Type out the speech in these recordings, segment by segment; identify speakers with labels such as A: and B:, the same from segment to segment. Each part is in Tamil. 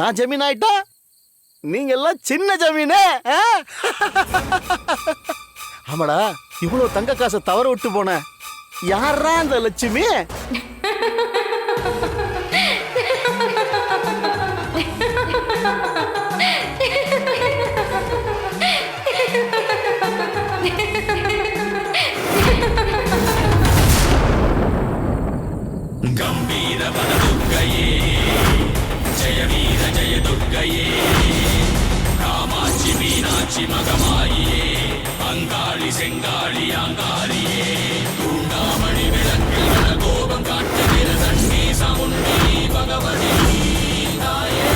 A: நான் ஜமீன் ஆயிட்டா நீங்க எல்லாம் சின்ன ஜமீனே. ஆமாடா, இவ்வளவு தங்க காசை தவற விட்டு போன யாரா அந்த லட்சுமி?
B: கம்பீர வனதுர்க்கையே ஜெய வீர ஜெய துர்க்கையே காமாட்சி மீனாட்சி மகமாயியே அங்காளி செங்காளி அங்காரியே தூண்டாமணி விளக்கில் கோபம் காட்டுகிற தண்ணி சமுண்டி பகவதி தாயே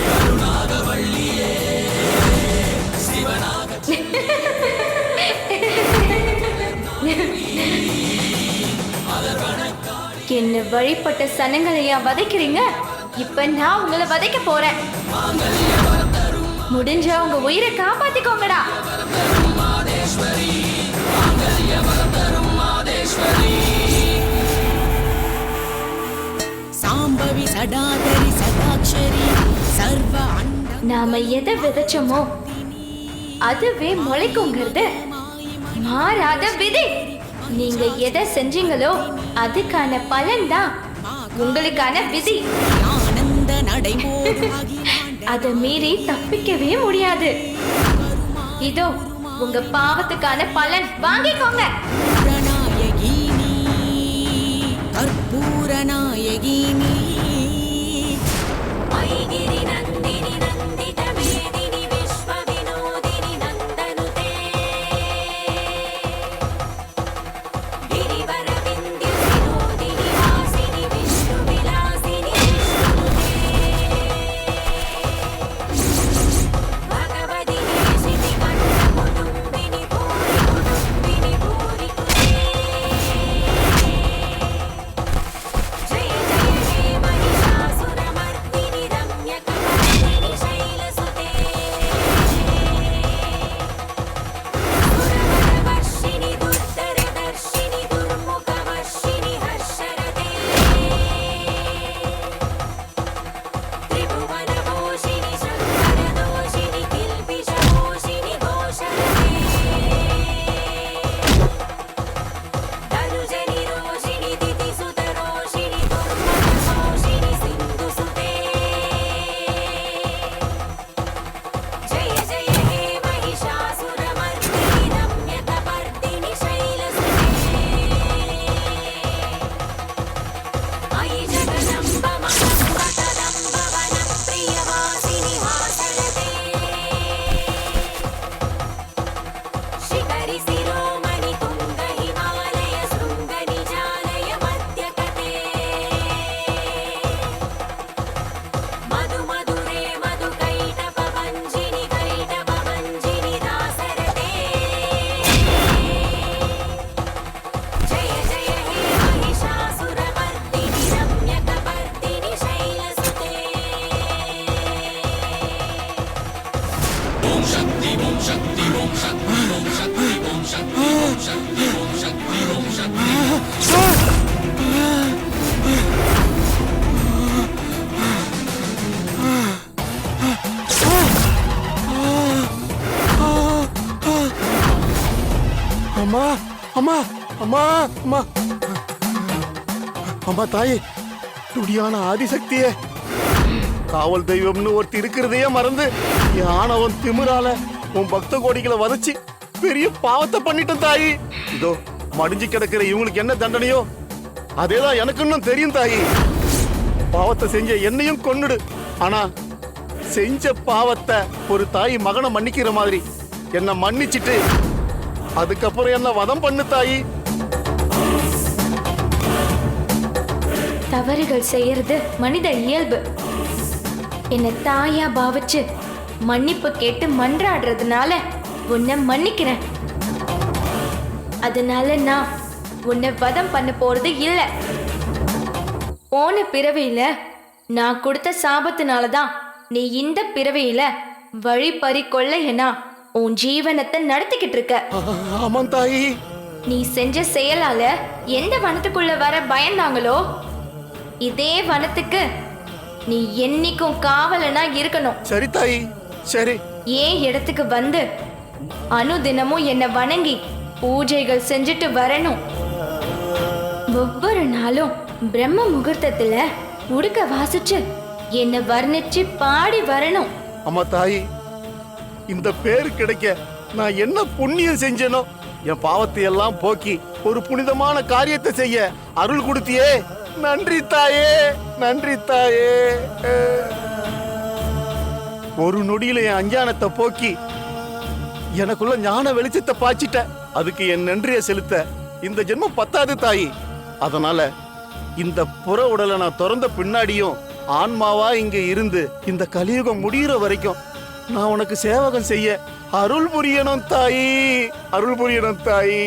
B: கருணாகவள்ளியே சிவனாக
C: என்ன வழிபட்ட சனங்களையா வதைக்கிறீங்க? இப்ப நான் உங்களை வதைக்க போறேன். முடிஞ்ச உங்க உயிரை காப்பாத்திக்கோங்கடா.
D: சாம்பவி சடாதரி சதாட்சரி சர்வ அண்ட. நாம
C: எதை விதைச்சோமோ அதுவே முளைக்குங்கிறது மாறாத விதி. நீங்க எதை செஞ்சீங்களோ அதுக்கான பலன் தான் உங்களுக்கான விதி.
D: ஆனந்த நடைபோடு
C: அதை மீறி தப்பிக்கவே முடியாது. இதோ உங்க பாவத்துக்கான பலன், வாங்கிக்கோங்க.
D: நாயகினி கற்பூர நாயகினி
E: ஐகிரி நந்தினி நந்தித மேதினி விஸ்வ வினோதினி நந்தனுதே கிரிவர விந்திய வினோதினி வாசினி விஷ்ணு விலாசினி பகவதி நேசினி கண்ட குடும்பினி பூரி ஜெய ஜெய ஹே மகிஷாசுரமர்தினி ரம்யகபர்தினி சைலசுதே சுரவரவர்ஷினி துர்தரதர்ஷினி துர்முகவர்ஷினி ஹர்ஷரதே திரிபுவனபோஷினி சங்கரதோஷினி கில்பிஷபோஷினி கோஷரதே தனுஜனி ரோஷினி திதிசுதரோஷினி துர்மதசோஷினி சிந்துசுதே ஜெய ஜெய ஹே மகிஷாசுரமர்தினி ரம்யகபர்தினி சைலசுதே அயி ஜகதம்ப மகம்ப கதம்ப வனப்பிரியவாசினி ஹாசரதே शिखरि शिरोमणि तुंग हिमालय शृंग निजालय मध्यकते मधु मधुरे मधु कैटभ भञ्जिनि दासरते जय जय हे महिषासुरमर्दिनि रम्यकपर्दिनि शैलसुते
B: ஓம் சக்தி ஓம் சக்தி ஓம் சக்தி ஓம் சக்தி ஓம் சக்தி ஓம் சக்தி ஓம் சக்தி ஓம் சக்தி
A: அம்மா அம்மா அம்மா அம்மா அம்மா தாயே, துடியான ஆதிசக்தியே, காவல் தெய்வம்னு ஒருத்தி இருக்கிறதையே மறந்து என் ஆணவன் திமிரால உன் பக்த கோடிகளை வதச்சி பெரிய பாவத்தை பண்ணிட்டேன் தாயி. இதோ மடிஞ்சு கிடக்கிற இவங்களுக்கு என்ன தண்டனையோ அதேதான் எனக்கு இன்னும் தெரியும் தாயி. பாவத்தை செஞ்ச என்னையும் கொன்னுடு, ஆனா செஞ்ச பாவத்தை ஒரு தாய் மகனை மன்னிக்கிற மாதிரி என்ன மன்னிச்சிட்டு அதுக்கப்புறம் என்ன வதம் பண்ணு தாயி.
C: தவறுகள் செய்யறது மனித இயல்பு. என்ன தாயா பாவிச்சு மன்னிப்பு கேட்டு மன்றாடுறதுனால உன்னை மன்னிக்கிறேன். அதனால நான் உன்னை வதம் பண்ண போறது இல்ல. போன பிறவியில நான் கொடுத்த சாபத்தினாலதான் நீ இந்த பிறவியில வழிபறி கொள்ளையனா உன் ஜீவனத்தை நடத்திக்கிட்டு இருக்க.
A: ஆமாம் தாயி.
C: நீ செஞ்ச செயலால எந்த வனத்துக்குள்ள வர பயந்தாங்களோ இதே வனத்துக்கு நீ என்னைக்கும் காவலனா இருக்கணும்.
A: சரி தாயி, சரி.
C: ஏன் இடத்துக்கு வந்து அனுதினமும் என்னை வணங்கி பூஜைகள் செஞ்சுட்டு வரணும். ஒவ்வொரு நாளும் பிரம்ம முகூர்த்தத்துல உடுக்க வாசிச்சு என்னை வர்ணிச்சு பாடி வரணும்.
A: அம்மா தாயி, இந்த பேரு கிடைக்க நான் என்ன புண்ணியம் செஞ்சேனோ, என் பாவத்தை எல்லாம் போக்கி ஒரு புனிதமான காரியத்தை செய்ய அருள் கொடுத்தியே. நன்றி தாயே, நன்றி தாயே. ஒரு நொடியில என் அஞ்ஞானத்தை போக்கி எனக்குள்ள ஞான வெளிச்சத்தை பாய்ச்சிட்ட. அதுக்கு என் நன்றியை செலுத்த இந்த ஜென்மம் பத்தாது தாயி. அதனால இந்த புற உடலை நான் திறந்த பின்னாடியும் ஆன்மாவா இங்க இருந்து இந்த கலியுகம் முடிகிற வரைக்கும் நான் உனக்கு சேவகம் செய்ய அருள் புரியணும் தாயி, அருள் புரியணும் தாயி.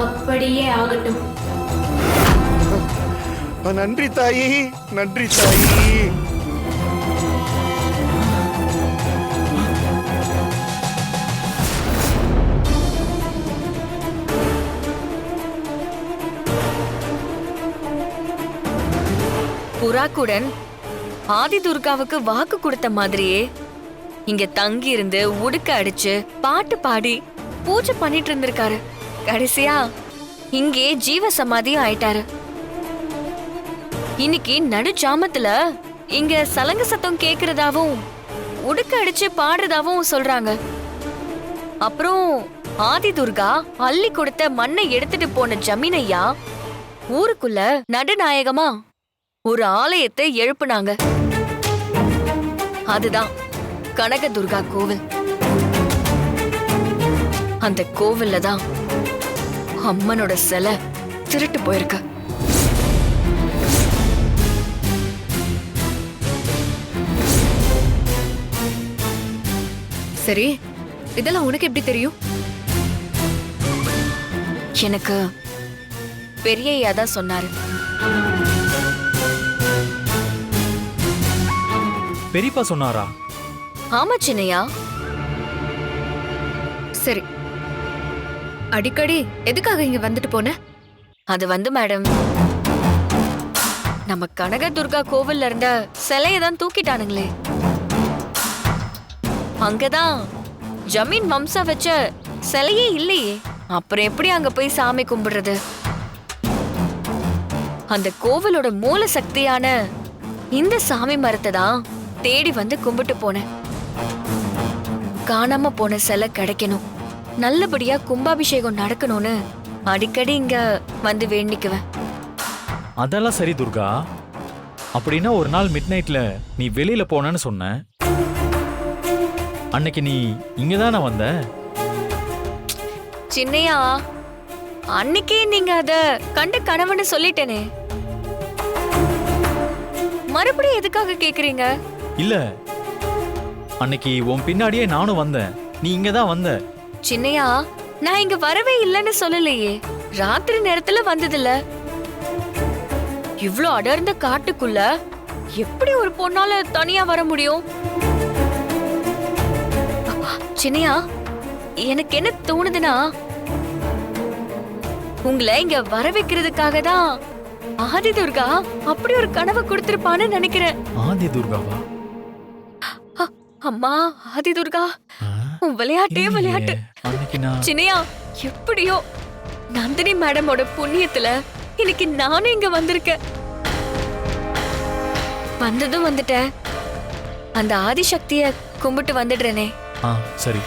C: அப்படியே ஆகட்டும்.
A: நன்றி தாயி, நன்றி தாயி.
F: புறாக்குடன் ஆதி துர்காவுக்கு வாக்கு கொடுத்த மாதிரியே இங்க தங்கி இருந்து உடுக்க அடிச்சு பாட்டு பாடி பூஜை பண்ணிட்டு இருந்திருக்காரு. கடைசியா இங்கே ஜீவ சமாதியும் ஆயிட்டாரு. இன்னைக்கு நடு ஜாமத்துல இங்க சலங்க சத்தம் கேக்குறதாவும் உடுக்க அடிச்சு பாடுறதாவும் சொல்றாங்க. அப்புறம் ஆதி துர்கா அள்ளி கொடுத்த மண்ணை எடுத்துட்டு போன ஜமீனையா ஊருக்குள்ள நடுநாயகமா ஒரு ஆலயத்தை எழுப்புனாங்க. அதுதான் கனக துர்கா கோவில். அந்த கோவில்ல தான் அம்மனோட சிலை திருட்டு போயிருக்கு.
G: சரி, இதெல்லாம் உனக்கு எப்படி தெரியும்?
F: எனக்கு பெரியய்யா தான் சொன்னாரு.
H: பெரியப்பா சொன்னாரா?
F: ஆமா சின்னையா.
G: சரி, அடிக்கடி எதுக்காக இங்க வந்துட்டு போன?
F: அது வந்து மேடம், நம்ம கனக துர்கா கோவில்ல இருந்த சிலையை தான் தூக்கிட்டானுங்களே. அங்கதான் ஜமீன் வம்சா வச்ச சிலையே இல்லையே. அப்புறம் எப்படி அங்க போய் சாமி கும்பிடுறது? அந்த கோவிலோட மூல சக்தியான இந்த சாமி மரத்தை தான் தேடி வந்து கும்பிட்டு போனேன். காணாம போன சிலை கிடைக்கணும், நல்லபடியா கும்பாபிஷேகம் நடக்கணும்னு அடிக்கடி இங்க வந்து வேண்டிக்குவேன்.
H: அதெல்லாம் சரி துர்கா. அப்படின்னா ஒரு நாள் மிட் நைட்ல நீ வெளியில போனன்னு சொன்ன. அன்னைக்கு நீ இங்கதானே வந்த?
F: சின்னையா, அன்னைக்கே நீங்க அத கண்ட கனவுன்னு சொல்லிட்டேனே. மறுபடியும் எதுக்காக கேக்குறீங்க?
H: இல்ல, அன்னைக்கு உன் பின்னாடியே நானும் வந்தேன், நீ இங்கதான் வந்த.
F: சின்னையா, நான் இங்க வரவே இல்லைன்னு சொல்லலையே. ராத்திரி நேரத்துல வந்ததில்ல. இவ்ளோ அடர்ந்த காட்டுக்குள்ள எப்படி ஒரு பொண்ணால தனியா வர முடியும்? சின்னையா, எனக்கு என்ன தோணுதுன்னா, உங்களை இங்க வர வைக்கிறதுக்காக தான் ஆதி துர்கா அப்படி ஒரு கனவை கொடுத்திருப்பான்னு நினைக்கிறேன்.
H: ஆதி துர்காவா?
F: அம்மா ஆதி துர்கா, உன் விளையாட்டே விளையாட்டு. சின்னையா, எப்படியோ நந்தினி மேடமோட புண்ணியத்துல இன்னைக்கு நானும் இங்க வந்திருக்கேன். வந்ததும் வந்துட்டேன். அந்த ஆதிசக்திய கும்பிட்டு வந்துடுறேனே.
H: சரி.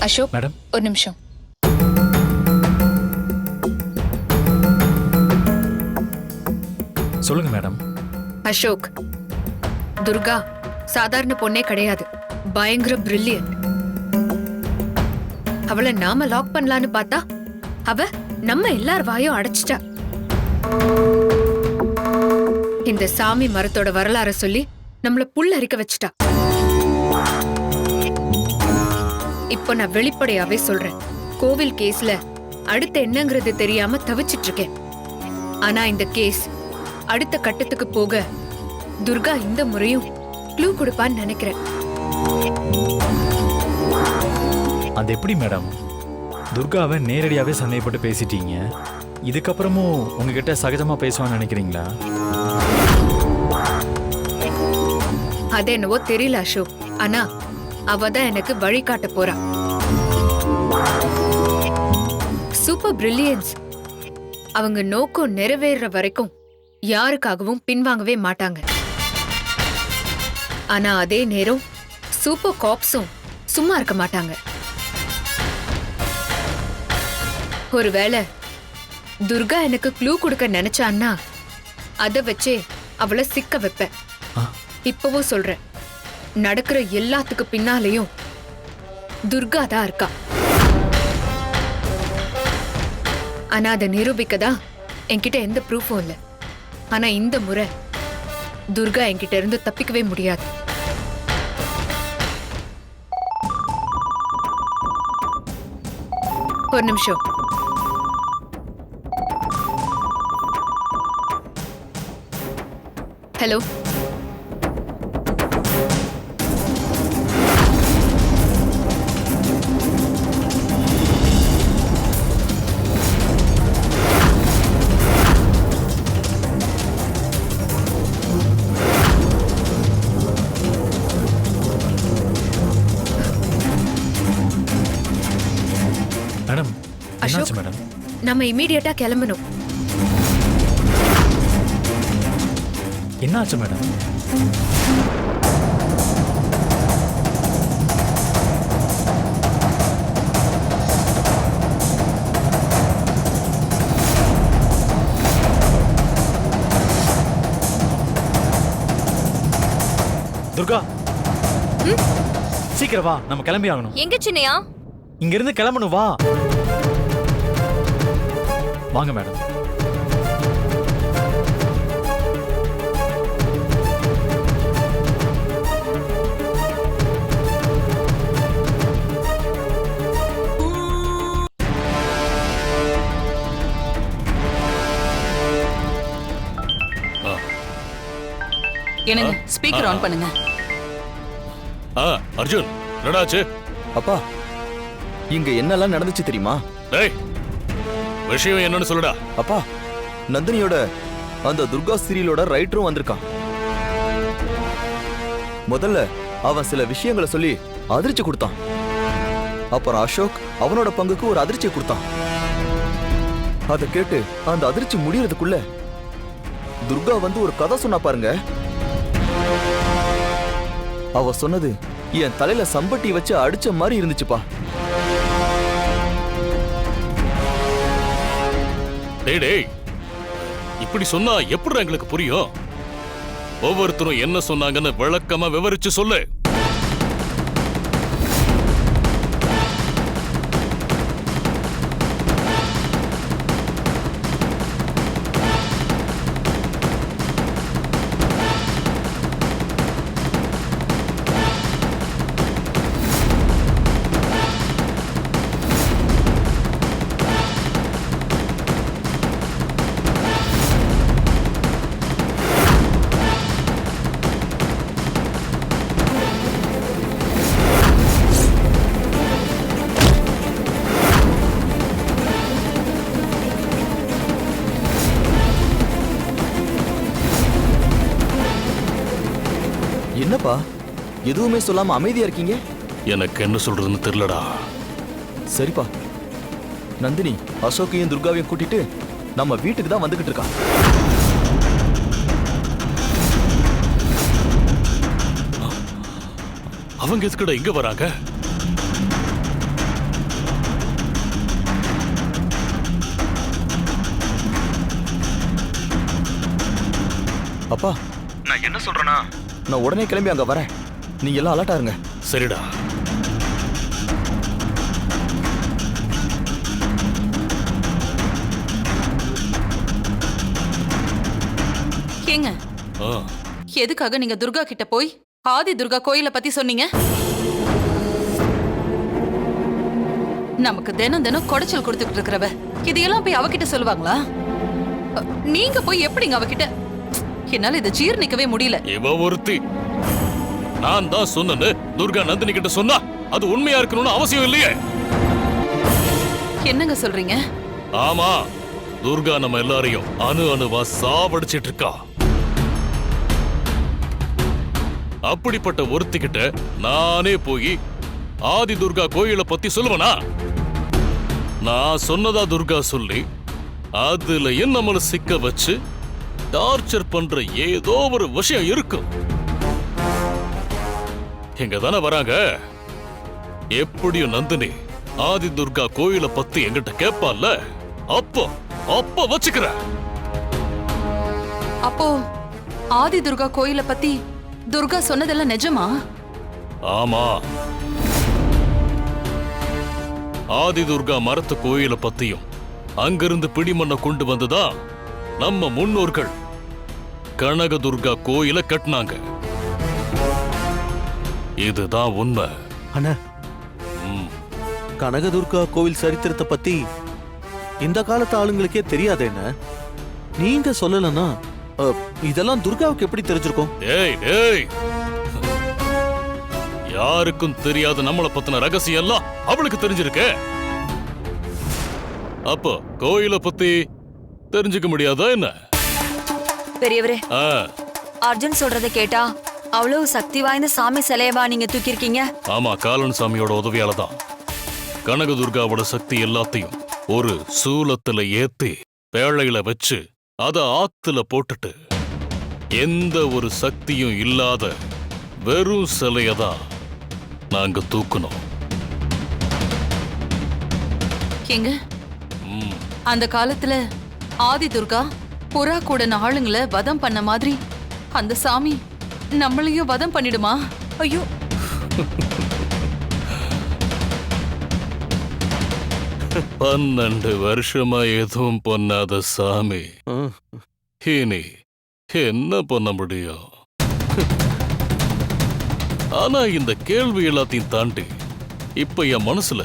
G: அசோக்
H: மேடம்,
G: ஒரு நிமிஷம்.
H: சொல்லுங்க மேடம்.
G: அசோக், துர்கா சாதாரண பொண்ணே கிடையாது, பயங்கர பிரில்லியன்ட். அவளை நாம லாக் பண்ணலான்னு பார்த்தா அவ நம்ம எல்லார் வாயும் அடைச்சிட்டா. இந்த சாமி மரத்தோட வரலாற சொல்லி நம்மள புல் அரிக்க வச்சுட்டா. இப்போ நான் வெளிப்படையாவே சொல்றேன், கோவில் கேஸ்ல அடுத்து என்னங்கிறது தெரியாம தவிச்சிட்டு இருக்கேன். ஆனா இந்த கேஸ் அடுத்த கட்டத்துக்கு போக துர்கா இந்த முறையும் க்ளூ கொடுப்பான்னு நினைக்கிறேன்.
H: அது எப்படி மேடம்? துர்காவை நேரடியாவே சந்தேகப்பட்டு பேசிட்டீங்க, இதுக்கப்புறமும் உங்ககிட்ட சகஜமா பேசுவான்னு நினைக்கிறீங்களா?
G: அது என்னவோ தெரியல அசோக், ஆனா அவ தான் எனக்கு வழிகாட்ட போறா. Super brilliance. அவங்க நோக்கம் நிறைவேற வரைக்கும் யாருக்காகவும் பின்வாங்கவே மாட்டாங்க. ஆனா அதே நேரம் சூப்பர் காப்ஸும் சும்மா இருக்க மாட்டாங்க. ஒருவேளை துர்கா எனக்கு க்ளூ கொடுக்க நினைச்சான்னா அத வச்சே அவளை சிக்க வைப்பேன். இப்பவும் சொல்றேன், நடக்கிற எல்லாத்துக்கு பின்னாலேயும் துர்கா தான் இருக்கா. ஆனா அதை நிரூபிக்கதான் என்கிட்ட எந்த ப்ரூஃபும் இல்லை. ஆனா இந்த முறை துர்கா என்கிட்ட இருந்து தப்பிக்கவே முடியாது. ஒரு நிமிஷம். ஹலோ,
H: மேடம்,
G: அசோக்,
H: என்னாச்சு மேடம்?
G: நம்ம இமீடியட்டா கிளம்பணும்.
H: என்னாச்சு மேடம்? துர்கா, சீக்கிரம் வா, நம்ம கிளம்பி ஆகணும்.
F: எங்க சின்னையா?
H: இங்க இருந்து கிளம்பணும், வா. வாங்க மேடம்.
I: என்னங்க ஸ்பீக்கர் ஆன் பண்ணுங்க.
B: அர்ஜுன், என்னடாச்சு?
J: அப்பா, இங்க என்னெல்லாம் நடந்துச்சு தெரியுமா?
B: டேய், விஷயம் என்னன்னு சொல்லுடா.
J: அப்பா, நந்தினியோட அந்த துர்கா சீரியலோட ரைட்டரும் வந்திருக்கான். முதல்ல அவன் சில விஷயங்களை சொல்லி அதிர்ச்சி கொடுத்தான். அப்புறம் அசோக் அவனோட பங்குக்கு ஒரு அதிர்ச்சி கொடுத்தான். அதை கேட்டு அந்த அதிர்ச்சி முடியறதுக்குள்ள துர்கா வந்து ஒரு கதை சொன்னா பாருங்க. அவ சொன்னது என் தலையில சம்பட்டி வச்சு அடிச்ச மாதிரி இருந்துச்சுப்பா.
B: டேய் டேய், இப்படி சொன்னா எப்படி எங்களுக்கு புரியும்? ஒவ்வொருத்தரும் என்ன சொன்னாங்கன்னு விளக்கமா விவரிச்சு சொல்லு.
J: என்னப்பா, எதுவுமே சொல்லாம அமைதியா இருக்கீங்க?
B: எனக்கு என்ன சொல்றதுன்னு தெரியலடா.
J: சரிப்பா, நந்தினி அசோக்கையும் துர்காவையும் கூட்டிட்டு நம்ம வீட்டுக்கு தான் வந்துகிட்டு இருக்கான்.
B: அவங்க எதுக்குடா இங்க வராங்க?
J: அப்பா, நான் என்ன சொல்றேன்னா, நான் உடனே கிளம்பி அங்க வரேன். நீங்க எல்லாம் அலர்ட்டா இருங்க.
B: சரிடா.
I: ஏங்க
B: ஆ,
I: எதுக்காக நீங்க துர்கா கிட்ட போய் ஆதி துர்கா கோயிலை பத்தி சொன்னீங்க? நமக்கு தினம் தினம் குடைச்சல் கொடுத்துக்கிட்டு இருக்கிறவ இதையெல்லாம் போய் அவகிட்ட சொல்லுவாங்களா? நீங்க போய் எப்படிங்க அவகிட்ட? என்னால இதை ஜீர்ணிக்கவே முடியல.
B: இவ ஒருத்தி. நான் தான் சொன்னேன்னு துர்கா நந்தினி கிட்ட சொன்னா அது உண்மையா இருக்கணும்னு அவசியம் இல்லையே.
I: என்னங்க சொல்றீங்க?
B: ஆமா, துர்கா நம்ம எல்லாரையும் அணு அணுவா சாவடிச்சிட்டு இருக்கா. அப்படிப்பட்ட ஒருத்திக்கிட்ட நானே போய் ஆதி துர்கா கோயிலை பத்தி சொல்லுவனா? நான் சொன்னதா துர்கா சொல்லி அதுலயும் நம்மள சிக்க வச்சு டார்ச்சர் பண்ற ஏதோ ஒரு விஷயம் இருக்கும். இங்க தானே வராங்க. எப்படியும் நந்தினி ஆதி துர்கா கோயிலை பத்தி என்கிட்ட கேட்பால, அப்ப வச்சுக்கிற.
I: அப்போ ஆதி துர்கா கோயிலை பத்தி துர்கா சொன்னதெல்லாம் நிஜமா?
B: ஆமா, ஆதி துர்கா மரத்து கோயிலை பத்தியும் அங்கிருந்து பிடிமண்ண கொண்டு வந்ததா நம்ம முன்னோர்கள் கனக துர்கா கோயிலை கட்டினாங்க. இதுதான் உண்மை.
A: அண்ணா,
B: ம்.
A: கனகதுர்கா கோவில் சரித்திரத்தை பத்தி இந்த காலத்து ஆளுங்களுக்கே தெரியாது. என்ன நீங்க சொல்லலன்னா இதெல்லாம் துர்காவுக்கு எப்படி தெரிஞ்சிருக்கும்?
B: ஏய் ஏய், யாருக்கும் தெரியாத நம்மளை பத்தின ரகசியம் எல்லாம் அவளுக்கு தெரிஞ்சிருக்கே. அப்போ கோயிலை பத்தி தெரிஞ்சுக்க முடியாதா என்ன?
F: பெரியவரே,
B: ஆ,
F: அர்ஜுன் சொல்றதை கேட்டா அவ்வளவு சக்தி வாய்ந்த சாமி சிலையவா நீங்க தூக்கிருக்கீங்க?
B: ஆமா, காலன் சாமியோட உதவியால தான் கனகதுர்காவோட சக்தி எல்லாத்தையும் ஒரு சூலத்துல ஏத்தி பேழையில வச்சு அத ஆத்துல போட்டுட்டு எந்த ஒரு சக்தியும் இல்லாத வெறும் சிலையதான் நாங்க தூக்கணும்.
I: ஏங்க,
B: ம்,
I: அந்த காலத்துல ஆதி துர்கா புறா கூட ஆளுங்களை வதம் பண்ண மாதிரி அந்த சாமி நம்மளையும் வதம் பண்ணிடுமா? ஐயோ,
B: 12 வருஷமா எதுவும் பண்ணாத சாமி இனி என்ன பண்ண முடியும்? ஆனா இந்த கேள்வி எல்லாத்தையும் தாண்டி இப்ப என் மனசுல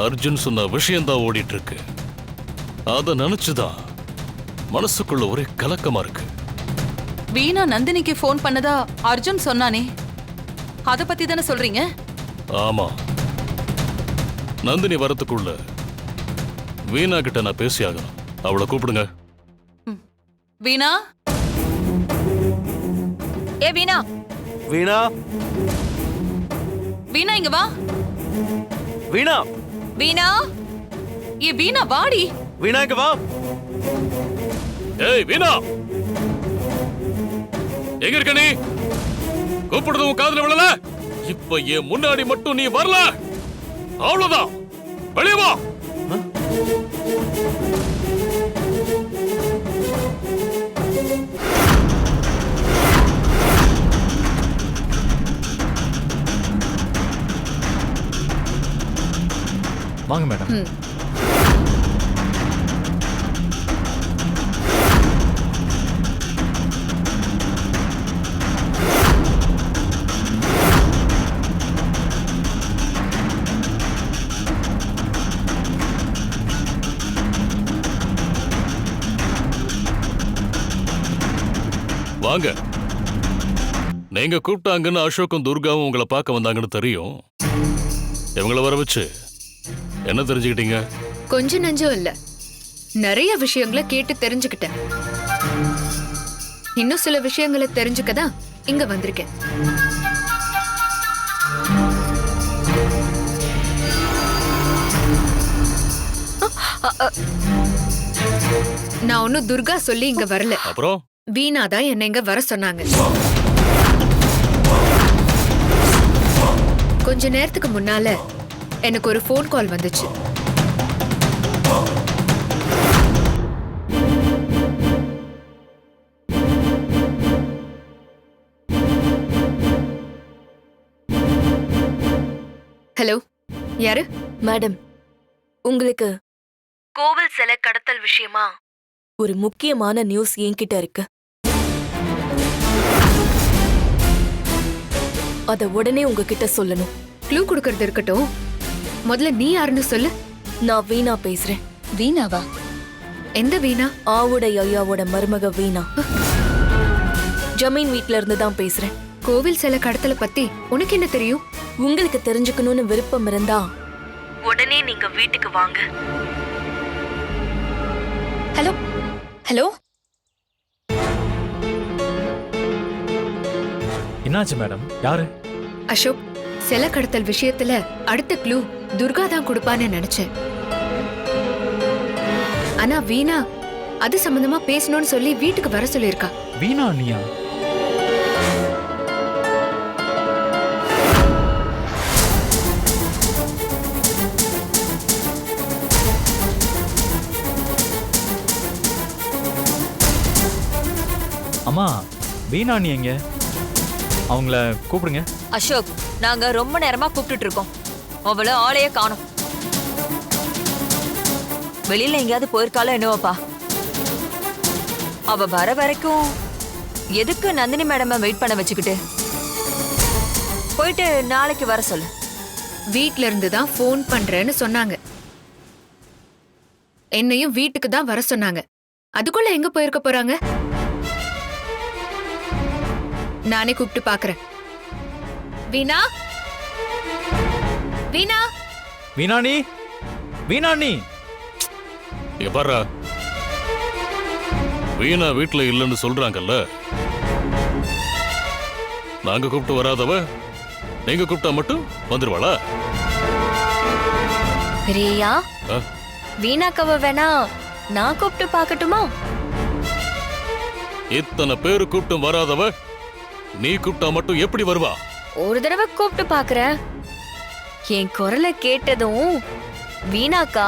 B: அர்ஜுன் சொன்ன விஷயம்தான் ஓடிட்டு இருக்கு. அத நினைச்சுதான் மனசுக்குள்ள ஒரே கலக்கமா இருக்கு.
I: வீணா நந்தினிக்கு ஃபோன் பண்ணதா அர்ஜுன் சொன்னானே, அத பத்தி தானே சொல்றீங்க?
B: ஆமா, நந்தினி வரத்துக்குள்ள வீணா கிட்ட நான் பேசி ஆகணும். அவளை கூப்பிடுங்க.
I: வீணா,
F: ஏ வீணா,
A: வீணா,
I: வீணா இங்க வா.
A: வீணா,
F: வீணா,
I: ஏ வீணா வாடி.
A: வீணா இங்க வா.
B: ஏய் வீணா, எங்க இருக்க நீ? கூப்பிடுறது உன் காதுல விழல? இப்ப என் முன்னாடி மட்டும் நீ வரல, அவ்வளவுதான். வெளியே வா.
H: வாங்க மேடம்.
B: வாங்க. நீங்க கூப்பிட்டாங்கன்னு அசோக்கும் துர்காவும் உங்களை பார்க்க வந்தாங்கன்னு தெரியும். இவங்கள வர வச்சு என்ன தெரிஞ்சுக்கிட்டீங்க?
G: கொஞ்சம் நஞ்சம் இல்ல, நிறைய விஷயங்களை கேட்டு தெரிஞ்சுக்கிட்டேன். இன்னும் சில விஷயங்களை தெரிஞ்சுக்கதான் இங்க வந்திருக்கேன். நான் ஒன்னும் துர்கா சொல்லி இங்க வரல.
B: அப்புறம்
G: வீணா தான் என்ன இங்க வர சொன்னாங்க. கொஞ்ச நேரத்துக்கு முன்னால எனக்கு ஒரு ஃபோன் கால் வந்துச்சு. ஹலோ, யாரு?
C: மேடம், உங்களுக்கு
F: கோவில் சிலை கடத்தல் விஷயமா
C: ஒரு முக்கியமான நியூஸ் என்கிட்ட இருக்கு. அத உடனே உங்ககிட்ட சொல்லணும்.
G: க்ளூ கொடுக்கறது இருக்கட்டும், முதல்ல நீ யாருன்னு சொல்லு.
C: நான் வீணா பேசுறேன்.
F: வீணாவா?
G: எந்த வீணா?
C: ஆவுடை ஐயாவோட மருமக வீணா. ஜமீன் வீட்ல இருந்து தான் பேசுறேன்.
G: கோவில் சில கடத்தல பத்தி உனக்கு என்ன தெரியும்?
C: உங்களுக்கு தெரிஞ்சுக்கணும்னு விருப்பம் இருந்தா உடனே நீங்க வீட்டுக்கு வாங்க.
F: ஹலோ ஹலோ,
H: என்னாச்சு மேடம்? யாரு?
G: அசோக், சில கடத்தல் விஷயத்துல அடுத்த க்ளூ துர்கா தான் கொடுப்பான்னு நினைச்சேன். ஆனா வீணா அது சம்பந்தமா பேசணும்னு சொல்லி வீட்டுக்கு வர சொல்லியிருக்கா.
H: வீணா நீயா? அம்மா, வீணா நீ எங்க? அவங்கள கூப்பிடுங்க.
F: அசோக், நாங்க ரொம்ப நேரமா கூப்பிட்டுட்டு இருக்கோம். அவள ஆளையே காணோம். வெளியில எங்கேயாவது போயிருக்காளோ என்னவோப்பா. அவ வர வரைக்கும் எதுக்கு நந்தினி மேடம வெயிட் பண்ண வச்சுக்கிட்டு? போயிட்டு நாளைக்கு வர சொல்லு.
G: வீட்ல இருந்து தான் ஃபோன் பண்றேன்னு சொன்னாங்க. என்னையும் வீட்டுக்கு தான் வர சொன்னாங்க. அதுக்குள்ள எங்க போயிருக்க போறாங்க? நானே கூப்பிட்டு பாக்குறேன். வீணா, வீணா,
H: வீணாணி, வீணாணி.
B: இங்க பாரு, வீணா வீட்டுல இல்லைன்னு சொல்றாங்கல்ல. நாங்க கூப்பிட்டு வராதவ நீங்க கூப்பிட்டா மட்டும் வந்துருவாளா?
F: பிரியா,
B: ஆ?
F: வீணாக்கவ வேணா நான் கூப்பிட்டு பாக்கட்டுமா?
B: இத்தனை பேரு கூப்பிட்டும் வராதவ நீ கூப்பிட்டா மட்டும் எப்படி வருவா?
F: ஒரு தடவை கூப்பிட்டு பாக்குறேன். என் குரலை கேட்டதும் வீணாக்கா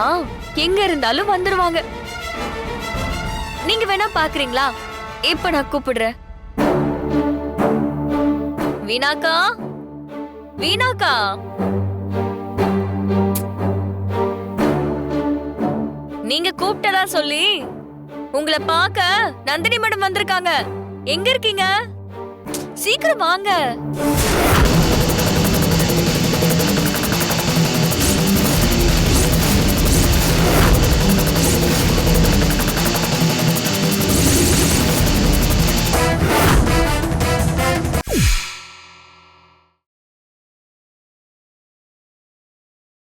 F: எங்க இருந்தாலும் வந்துருவாங்க. நீங்க வேணா பாக்குறீங்களா? இப்ப நான் கூப்பிடுறேன். வீணாக்கா, வீணாக்கா. நீங்க கூப்பிட்டதா சொல்லி உங்களை பார்க்க நந்தினி மேடம் வந்திருக்காங்க. எங்க இருக்கீங்க? சீக்கிரம் வாங்க.